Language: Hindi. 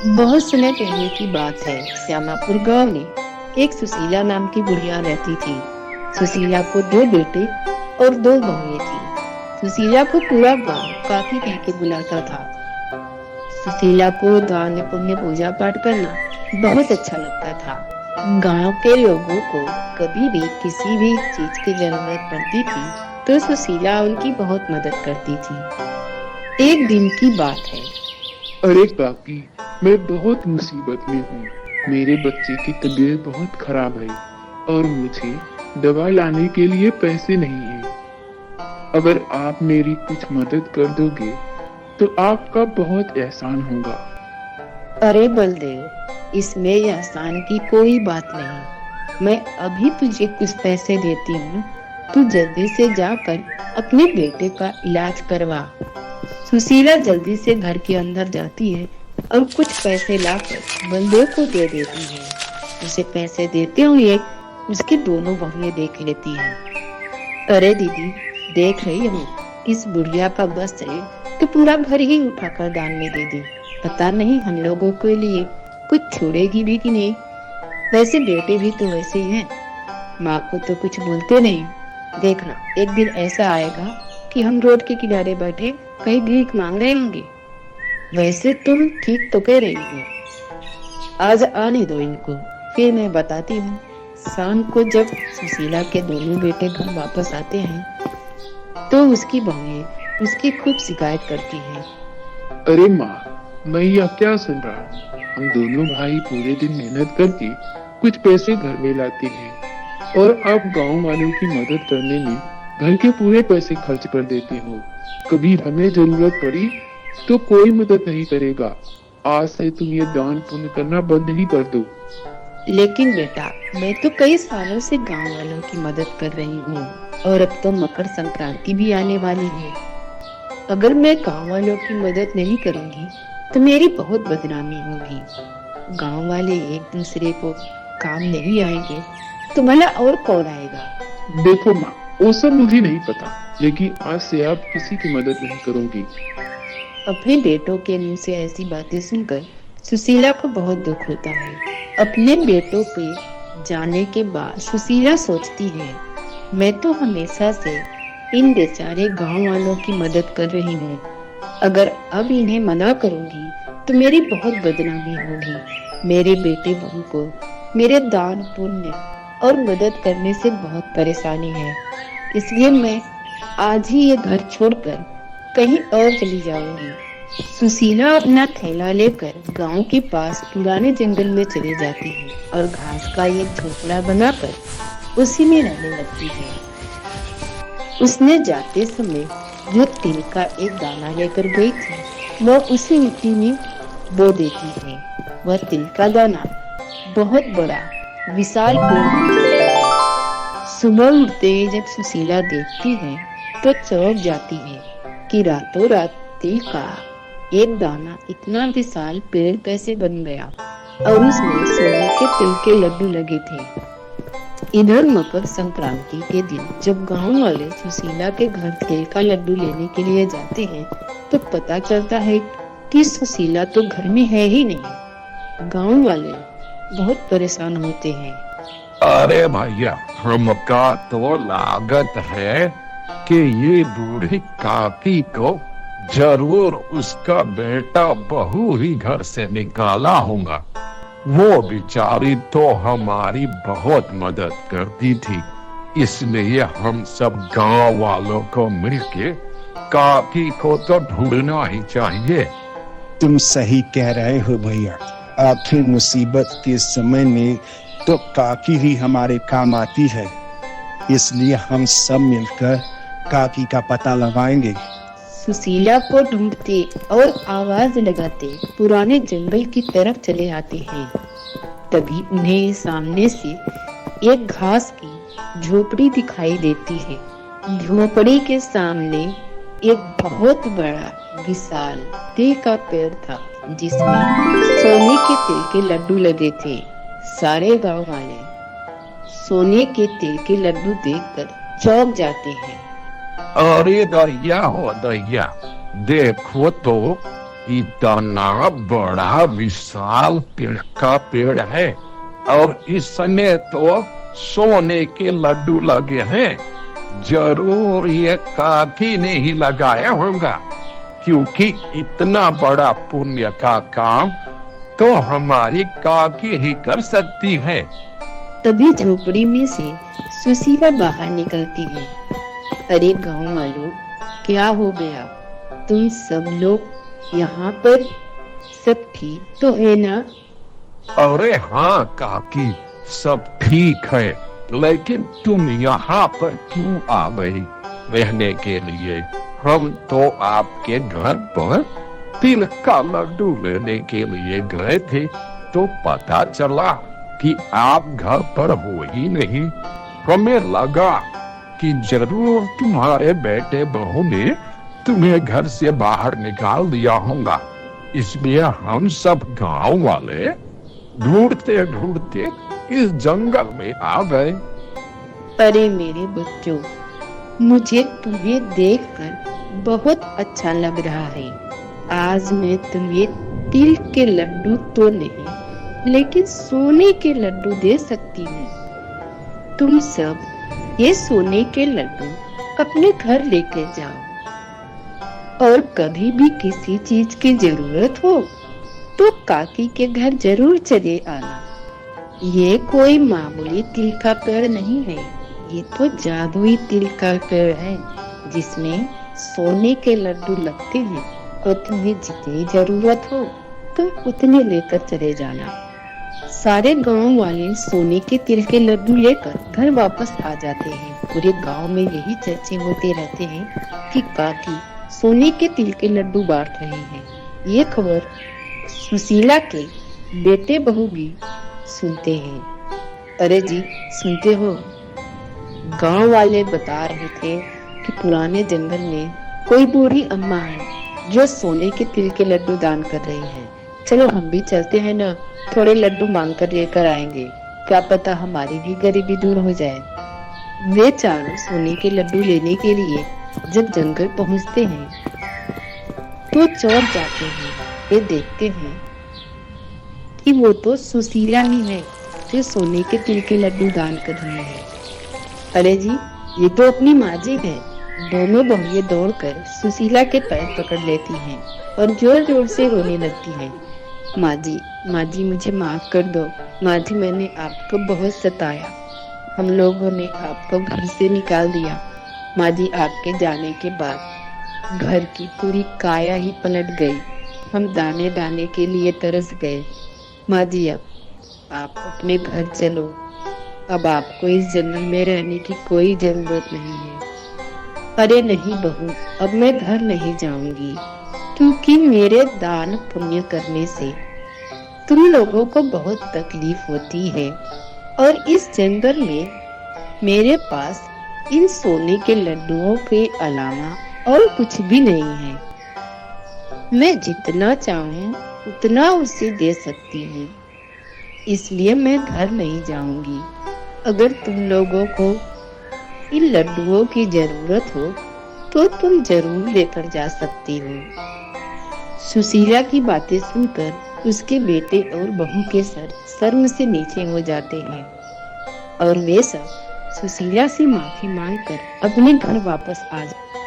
बहुत समय पहले की बात है। श्यामापुर गांव में एक सुशीला नाम की बुढ़िया रहती थी। सुशीला को दो बेटे और दो बहुएं थी। सुशीला को पूरा गांव काकी कह के बुलाता था। सुशीला को दान पुण्य पूजा पाठ करना बहुत अच्छा लगता था। गांव के लोगों को कभी भी किसी भी चीज की जरूरत पड़ती थी तो सुशीला उनकी बहुत मदद करती थी। एक दिन की बात है। अरे काकी, मैं बहुत मुसीबत में हूँ। मेरे बच्चे की तबीयत बहुत खराब है और मुझे दवा लाने के लिए पैसे नहीं हैं। अगर आप मेरी कुछ मदद कर दोगे तो आपका बहुत एहसान होगा। अरे बलदेव, इसमें एहसान की कोई बात नहीं। मैं अभी तुझे कुछ पैसे देती हूँ। तू जल्दी से जाकर अपने बेटे का इलाज करवा। सुशीला जल्दी से घर के अंदर जाती है और कुछ पैसे लाकर बलदेव को दे देती है। उसे पैसे देते हुए उसकी दोनों बहुएं देख लेती हैं। अरे दीदी, देख रही हो, इस बुढ़िया का बस है तो पूरा घर ही उठाकर दान में दे दे। पता नहीं हम लोगों के लिए कुछ छोड़ेगी भी कि नहीं। वैसे बेटे भी तो वैसे ही हैं, माँ को तो कुछ बोलते नहीं। देखना, एक दिन ऐसा आएगा कि हम रोड के किनारे बैठे कहीं भीख मांग रहे होंगे। वैसे तुम ठीक तो कह रही हो। आज आने दो इनको, फिर मैं बताती हूँ। शाम को जब सुशीला के दोनों बेटे घर वापस आते हैं तो उसकी बहुएं उसकी खूब शिकायत करती हैं। अरे माँ, मैं यह क्या सुन रहा हूँ। हम दोनों भाई पूरे दिन मेहनत करके कुछ पैसे घर में लाते हैं और आप गांव वालों की मदद करने में घर के पूरे पैसे खर्च कर देते हो। कभी हमें जरूरत पड़ी तो कोई मदद नहीं करेगा। आज से तुम ये दान पुण्य करना बंद ही कर दो। लेकिन बेटा, मैं तो कई सालों से गांव वालों की मदद कर रही हूँ और अब तो मकर संक्रांति भी आने वाली है। अगर मैं गांव वालों की मदद नहीं करूँगी तो मेरी बहुत बदनामी होगी। गांव वाले एक दूसरे को काम नहीं आएंगे तो भला और कौन आएगा। देखो माँ, वो सब मुझे नहीं पता, लेकिन आज से आप किसी की मदद नहीं करोगी। अपने बेटों के मुंह से ऐसी बातें सुनकर सुशीला को बहुत दुख होता है। अपने बेटों पे जाने के बाद सुशीला सोचती है, मैं तो हमेशा से इन बेचारे गांव वालों की मदद कर रही हूँ। अगर अब इन्हें मना करूंगी तो मेरी बहुत बदनामी होगी। मेरे बेटे बहू को मेरे दान पुण्य और मदद करने से बहुत परेशानी है। इसलिए मैं आज ही ये घर छोड़कर कहीं और चली जाऊंगी। सुशीला अपना थैला लेकर गांव के पास पुराने जंगल में चली जाती है और घास का एक झोपड़ा बनाकर उसी में रहने लगती है। उसने जाते समय जो तिल का एक दाना लेकर गई थी वह उसी मिट्टी में बो देती है। वह तिल का दाना बहुत बड़ा विशाल पेड़ बन जाता है। सुबह उठते ही जब सुशीला देखती है तो चौंक जाती है कि रातों रात तिल का एक दाना इतना विशाल पेड़ कैसे बन गया और उसमें सोने के तिल के लड्डू लगे थे। इधर मकर संक्रांति के दिन जब गांव वाले सुशीला के घर तिल का लड्डू लेने के लिए जाते हैं तो पता चलता है कि सुशीला तो घर में है ही नहीं। गांव वाले बहुत परेशान होते हैं। अरे भैया, हमका तो लागत है कि ये बूढ़ी काकी को जरूर उसका बेटा बहू ही घर से निकाला होगा। वो बेचारी तो हमारी बहुत मदद करती थी, इसलिए हम सब गांव वालों को मिलके काकी को तो ढूंढना ही चाहिए। तुम सही कह रहे हो भैया। आखिर मुसीबत के समय में तो काकी ही हमारे काम आती है, इसलिए हम सब मिलकर काकी का पता लगाएंगे। सुशीला को ढूंढते और आवाज लगाते पुराने जंगल की तरफ चले आते हैं। तभी उन्हें सामने से एक घास की झोपड़ी दिखाई देती है। झोपड़ी के सामने एक बहुत बड़ा विशाल तिल का पेड़ था जिसमें सोने के तिल के लड्डू लगे थे। सारे गांव वाले सोने के तिल के लड्डू देखकर चौंक जाते हैं। अरे दैया हो दैया, देखो तो इतना बड़ा विशाल पेड़ का पेड़ है और इसमें तो सोने के लड्डू लगे हैं। जरूर ये काकी ने ही लगाया होगा, क्योंकि इतना बड़ा पुण्य का काम तो हमारी काकी ही कर सकती है। तभी झोपड़ी में से सुशीला बाहर निकलती है। अरे गांव वालों, क्या हो गया? तुम सब लोग यहाँ पर? सब ठीक तो है ना? अरे हाँ काकी, सब ठीक है, लेकिन तुम यहाँ पर क्यों आ गई रहने के लिए? हम तो आपके घर पर तिल का लड्डू लेने के लिए गए थे, तो पता चला कि आप घर पर हो ही नहीं। हमें लगा कि जरूर तुम्हारे बेटे बहू ने तुम्हें घर से बाहर निकाल दिया होगा, इसलिए हम सब गांव वाले ढूंढते ढूंढते इस जंगल में आ गए। अरे मेरे बच्चों, मुझे तुम्हें देखकर बहुत अच्छा लग रहा है। आज मैं तुम्हें तिल के लड्डू तो नहीं, लेकिन सोने के लड्डू दे सकती हूँ। तुम सब ये सोने के लड्डू अपने घर लेके जाओ, और कभी भी किसी चीज की जरूरत हो तो काकी के घर जरूर चले आना। ये कोई मामूली तिल का पेड़ नहीं है, ये तो जादुई तिल का पेड़ है, जिसमें सोने के लड्डू लगते हैं, और तुम्हें जितनी जरूरत हो तुम उतने लेकर चले जाना। सारे गांव वाले सोने के तिल के लड्डू लेकर घर वापस आ जाते हैं। पूरे गांव में यही चर्चे होते रहते हैं कि काकी सोने के तिल के लड्डू बांट रहे हैं। ये खबर सुशीला के बेटे बहू भी सुनते हैं। अरे जी, सुनते हो? गांव वाले बता रहे थे कि पुराने जंगल में कोई बूढ़ी अम्मा है जो सोने के तिल के लड्डू दान कर रही है। चलो हम भी चलते हैं ना, थोड़े लड्डू मांग कर लेकर आएंगे, क्या पता हमारी भी गरीबी दूर हो जाए। वे चारों सोने के लड्डू लेने के लिए जब जंगल पहुंचते हैं तो चौंक जाते हैं। ये देखते हैं कि वो तो सुशीला ही है जो सोने के तिल के लड्डू दान कर रही है। अरे जी, ये तो अपनी माँ जी है। दोनों बहुएं दौड़कर सुशीला के पैर पकड़ लेती हैं और जोर जोर से रोने लगती हैं। माँ जी मुझे माफ कर दो। माँ जी, मैंने आपको बहुत सताया, हम लोगों ने आपको घर से निकाल दिया। माँ जी, आपके जाने के बाद घर की पूरी काया ही पलट गई, हम दाने दाने के लिए तरस गए। माँ जी, अब आप अपने घर चलो, अब आपको इस जंगल में रहने की कोई जरूरत नहीं है। अरे नहीं बहू, अब मैं घर नहीं जाऊंगी, क्योंकि मेरे दान पुण्य करने से तुम लोगों को बहुत तकलीफ होती है, और इस जंगल में मेरे पास इन सोने के लड्डुओं के अलावा और कुछ भी नहीं है। मैं जितना चाहूं उतना उसे दे सकती हूँ, इसलिए मैं घर नहीं जाऊंगी। अगर तुम लोगों को इन लड्डुओं की जरूरत हो तो तुम जरूर लेकर जा सकती हो। सुशीला की बातें सुनकर उसके बेटे और बहू के सर शर्म से नीचे हो जाते हैं, और वे सब सुशीला से माफी मांगकर अपने घर वापस आ जाते हैं।